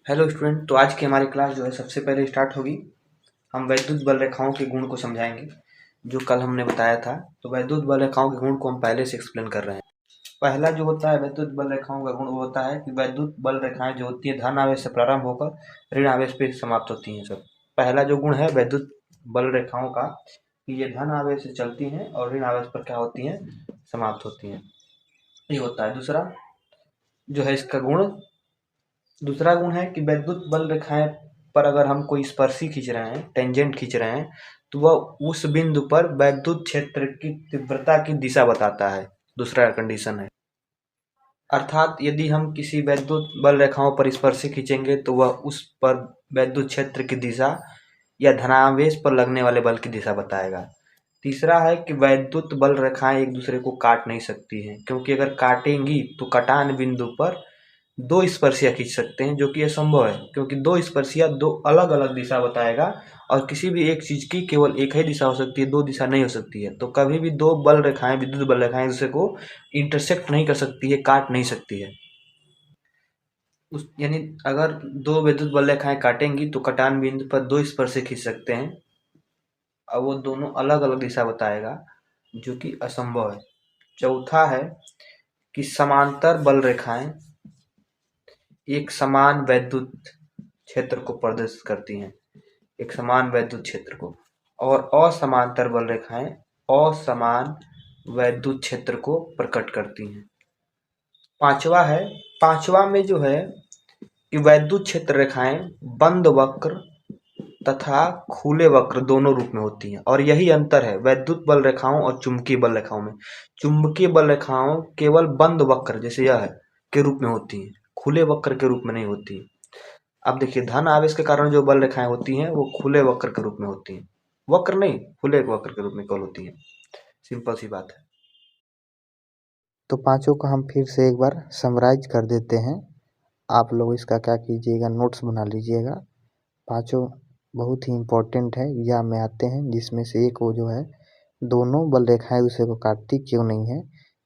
Hello student. तो आज की हमारी क्लास जो है सबसे पहले स्टार्ट होगी। हम वैद्युत बल रेखाओं के गुण को समझाएंगे जो कल हमने बताया था। तो वैद्युत बल रेखाओं के गुण को हम पहले से एक्सप्लेन कर रहे हैं। पहला जो होता है वैद्युत बल रेखाओं का गुण वो होता है कि वैद्युत बल रेखाएं जो होती है धन आवेश से प्रारंभ होकर ऋण आवेश पे समाप्त होती हैं। सब पहला जो गुण है वैद्युत बल रेखाओं का कि ये धन आवेश से चलती हैं और ऋण आवेश पर क्या होती हैं, समाप्त होती हैं। ये होता है। दूसरा जो है इसका गुण, दूसरा गुण है कि वैद्युत बल रेखाएं पर अगर हम कोई स्पर्शी खींच रहे हैं, टेंजेंट खींच रहे हैं, तो वह उस बिंदु पर वैद्युत क्षेत्र की तीव्रता की दिशा बताता है। दूसरा कंडीशन है, अर्थात यदि हम किसी वैद्युत बल रेखाओं पर स्पर्शी खींचेंगे तो वह उस पर वैद्युत क्षेत्र की दिशा या धनावेश पर लगने वाले बल की दिशा बताएगा। तीसरा है कि वैद्युत बल रेखाएं एक दूसरे को काट नहीं सकती हैं, क्योंकि अगर काटेंगी तो कटान बिंदु पर दो स्पर्शियाँ खींच सकते हैं, जो कि असंभव है, क्योंकि दो स्पर्शियाँ दो अलग अलग दिशा बताएगा और किसी भी एक चीज की केवल एक ही दिशा हो सकती है, दो दिशा नहीं हो सकती है। तो कभी भी दो बल रेखाएं, विद्युत बल रेखाएं एक दूसरे को इंटरसेक्ट नहीं कर सकती है, काट नहीं सकती है। उस यानी अगर दो विद्युत बल रेखाएं काटेंगी तो कटान बिंदु पर दो स्पर्शी खींच सकते हैं और वो दोनों अलग अलग दिशा बताएगा, जो कि असंभव है। चौथा है कि समांतर बल रेखाएं एक समान वैद्युत क्षेत्र को प्रदर्शित करती हैं, एक समान वैद्युत क्षेत्र को, और असमांतर बल रेखाएं असमान वैद्युत क्षेत्र को प्रकट करती हैं। पांचवा में जो है कि वैद्युत क्षेत्र रेखाएं बंद वक्र तथा खुले वक्र दोनों रूप में होती हैं, और यही अंतर है वैद्युत बल रेखाओं और चुंबकीय बल रेखाओं में। चुंबकीय बल रेखाओं केवल बंद वक्र जैसे यह है के रूप में होती हैं, खुले वक्र के रूप में नहीं होती। अब देखिए, धन आवेश के कारण जो बल रेखाएं होती हैं वो खुले वक्र के रूप में होती हैं, वक्र नहीं, खुले वक्र के रूप में केवल होती हैं। सिंपल सी बात है। तो पांचों का हम फिर से एक बार समराइज कर देते हैं। आप लोग इसका क्या कीजिएगा, नोट्स बना लीजिएगा। पांचों बहुत ही इम्पोर्टेंट है, एग्जाम में आते हैं, जिसमें से एक वो जो है दोनों बल रेखाएं दूसरे को काटती क्यों नहीं है।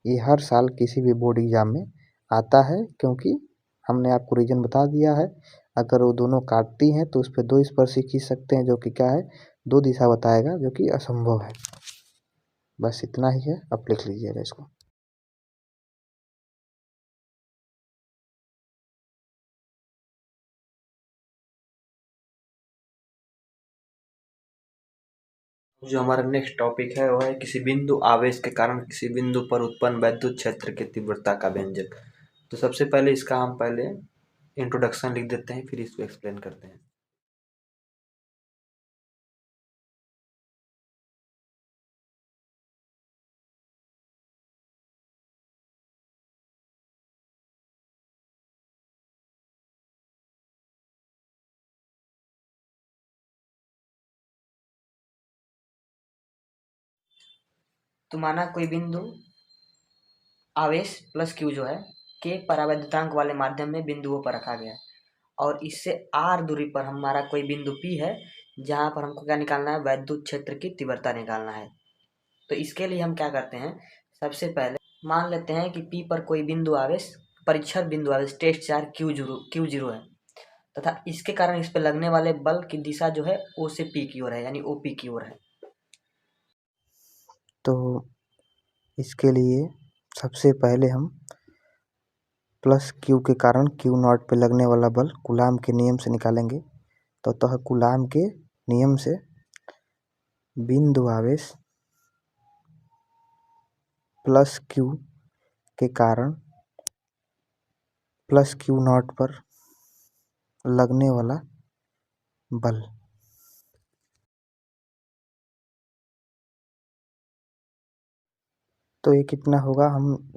ये हर साल किसी भी बोर्ड एग्जाम में आता है, क्योंकि हमने आपको रीजन बता दिया है। अगर वो दोनों काटती हैं तो उस पर दो स्पर्शी खींच सकते हैं, जो कि क्या है, दो दिशा बताएगा, जो कि असंभव है। बस इतना ही है, अब लिख लीजिएगा इसको। जो हमारा नेक्स्ट टॉपिक है वो है किसी बिंदु आवेश के कारण किसी बिंदु पर उत्पन्न वैद्युत क्षेत्र की तीव्रता का व्यंजक। तो सबसे पहले इसका हम पहले इंट्रोडक्शन लिख देते हैं, फिर इसको एक्सप्लेन करते हैं। तो माना कोई बिंदु आवेश प्लस क्यू जो है के परावैद्युतांक वाले माध्यम में बिंदुओं पर रखा गया है, और इससे आर दूरी पर हमारा कोई बिंदु पी है, जहां पर हमको क्या निकालना है, वैद्युत क्षेत्र की तीव्रता निकालना है। तो इसके लिए हम क्या करते हैं, सबसे पहले मान लेते हैं कि पी पर कोई बिंदु आवेश, परीक्षण बिंदु आवेश टेस्ट चार्ज क्यू जीरो है, तथा इसके कारण इस पर लगने वाले बल की दिशा जो है ओ से पी की ओर है, यानी ओपी की ओर है। तो इसके लिए सबसे पहले हम प्लस क्यू के कारण क्यू नॉट पे लगने वाला बल कूलाम के नियम से निकालेंगे। तो अतः कूलाम के नियम से बिंदु आवेश प्लस क्यू के कारण प्लस क्यू नॉट पर लगने वाला बल, तो ये कितना होगा, हम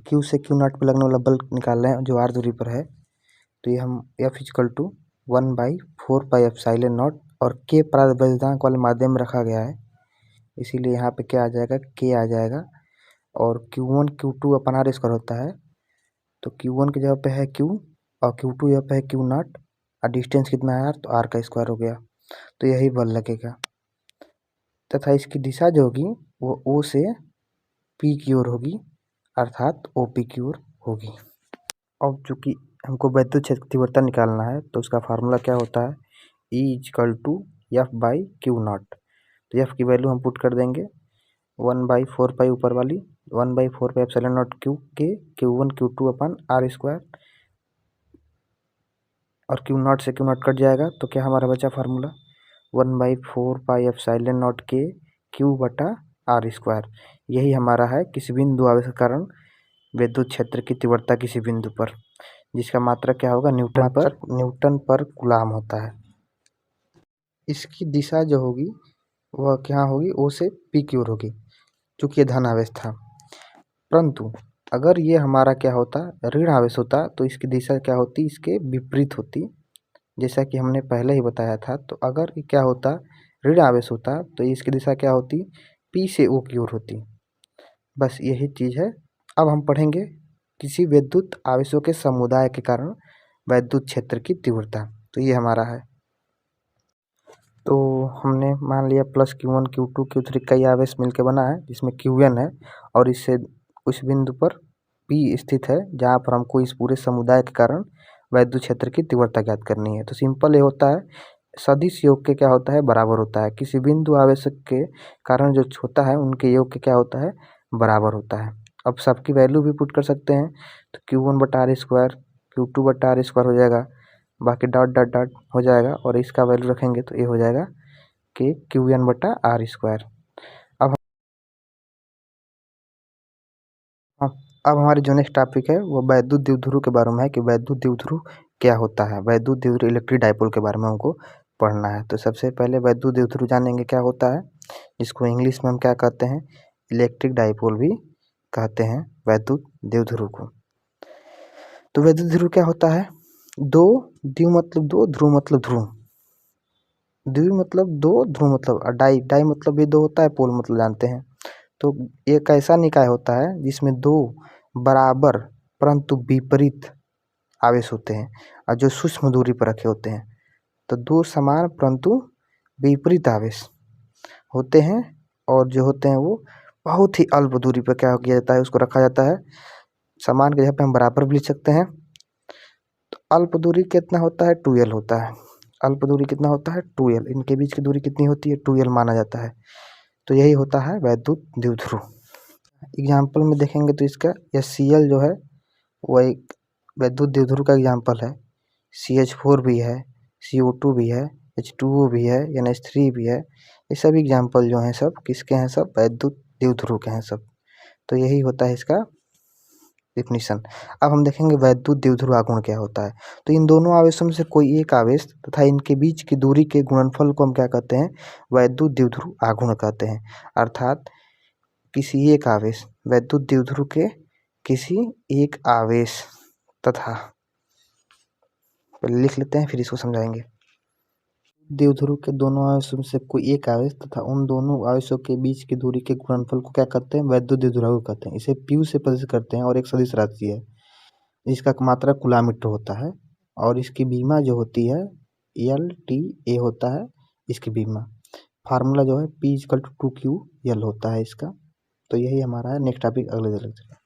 क्यू से क्यू नॉट पर लगने वाला बल निकाल रहे हैं जो आर दूरी पर है। तो ये हम F=1/4πε0 और के परावैद्युतांक वाले माध्यम में रखा गया है, इसीलिए यहाँ पे क्या आ जाएगा, के आ जाएगा। और Q1 Q2 upon are square होता है, तो Q1 की जगह पे है Q और Q2 जगह पे है Q नॉट, और डिस्टेंस कितना है R, तो R का स्क्वायर हो गया। तो यही बल लगेगा, तथा इसकी दिशा जो होगी वो O से P की ओर होगी, अर्थात OP की ओर होगी। अब चूंकि हमको वैद्युत क्षेत्र की तीव्रता निकालना है, तो उसका फार्मूला क्या होता है, E=F/Q0। तो F की वैल्यू हम पुट कर देंगे 1/4 ऊपर वाली, 1/4 एप्सिलॉन नॉट Q के Q1 Q2 अपन R² और Q0 से Q0 कट जाएगा, तो क्या हमारा बचा फार्मूला 1/4 एप्सिलॉन नॉट के Q/R²। यही हमारा है किसी बिंदु आवेश के कारण विद्युत क्षेत्र की तीव्रता किसी बिंदु पर, जिसका मात्रक क्या होगा, न्यूटन पर कूलाम होता है। इसकी दिशा जो होगी वह क्या होगी, O से P की ओर होगी, चूँकि ये धन आवेश था। परंतु अगर ये हमारा क्या होता, ऋण आवेश होता, तो इसकी दिशा क्या होती, इसके विपरीत होती, जैसा कि हमने पहले ही बताया था। तो अगर ये क्या होता, ऋण आवेश होता, तो इसकी दिशा क्या होती, P से O की ओर होती। बस यही चीज़ है। अब हम पढ़ेंगे किसी विद्युत आवेशों के समुदाय के कारण विद्युत क्षेत्र की तीव्रता। तो ये हमारा है, तो हमने मान लिया प्लस Q1 Q2 Q3 कई आवेश मिलकर बना है, जिसमें Qn है, और इससे उस बिंदु पर P स्थित है, जहाँ पर हमको इस पूरे समुदाय के कारण विद्युत क्षेत्र की तीव्रता ज्ञात करनी है। तो सिंपल ये होता है, सदिश योग के क्या होता है, बराबर होता है। किसी बिंदु आवेश के कारण जो होता है, उनके योग के क्या होता है, बराबर होता है। अब सबकी वैल्यू भी पुट कर सकते हैं, तो Q1/R², Q2/R² हो जाएगा, बाकी डॉट डॉट डॉट हो जाएगा, और इसका वैल्यू रखेंगे तो ये हो जाएगा कि Qn/R²। अब हमारी जो नेक्स्ट टॉपिक है वो वैद्युत द्विध्रुव के बारे में है, कि वैद्युत द्विध्रुव क्या होता है। वैद्युत द्विध्रुव इलेक्ट्रिक डाइपोल के बारे में हमको पढ़ना है। तो सबसे पहले वैद्युत द्विध्रुव जानेंगे क्या होता है, जिसको इंग्लिश में हम क्या कहते हैं, इलेक्ट्रिक डाइपोल भी कहते हैं वैद्युत द्विध्रुव को। तो वैद्युत द्विध्रुव क्या होता है, दो द्वि मतलब दो, ध्रुव मतलब ध्रुव, द्वि मतलब दो, ध्रुव मतलब, डाई मतलब भी दो होता है, पोल मतलब जानते हैं। तो एक ऐसा निकाय होता है जिसमें दो बराबर परंतु विपरीत आवेश होते हैं, और जो सूक्ष्म दूरी पर रखे होते हैं। तो दो समान परंतु विपरीत आवेश होते हैं, और जो होते हैं वो बहुत ही अल्प दूरी पर क्या किया जाता है, उसको रखा जाता है। समान के जगह पे हम बराबर भी लिख सकते हैं। तो अल्प दूरी कितना होता है, 2L होता है। अल्प दूरी कितना होता है, 2L। इनके बीच की दूरी कितनी होती है, 2L माना जाता है। तो यही होता है वैद्युत द्विध्रुव। एग्जाम्पल में देखेंगे तो इसका Cl जो है वह एक वैद्युत द्विध्रुव का एग्जाम्पल है। CH4 भी है, CO2 भी है, H2O भी है, NH3 भी है। ये सब एग्जाम्पल जो हैं सब किसके हैं, सब वैद्युत द्विध्रुव के हैं सब। तो यही होता है इसका डेफिनेशन। अब हम देखेंगे वैद्युत द्विध्रुव आघूर्ण क्या होता है। तो इन दोनों आवेशों में से कोई एक आवेश तथा इनके बीच की दूरी के गुणनफल को हम क्या कहते हैं, वैद्युत द्विध्रुव आघूर्ण कहते हैं। अर्थात किसी एक आवेश, वैद्युत द्विध्रुव के किसी एक आवेश तथा, पहले लिख लेते हैं फिर इसको समझाएंगे। द्विध्रुव के दोनों आवेशों में से कोई एक आवेश तथा उन दोनों आवेशों के बीच की दूरी के गुणनफल को क्या कहते हैं, वैद्युत द्विध्रुव कहते हैं। इसे Q से प्रदर्शित करते हैं, और एक सदिश राशि है, इसका मात्रक कूलामीटर होता है, और इसकी बीमा जो होती है LTA होता है इसकी बीमा। फार्मूला जो है P = 2QL होता है इसका। तो यही हमारा है। नेक्स्ट टॉपिक अगले लेक्चर।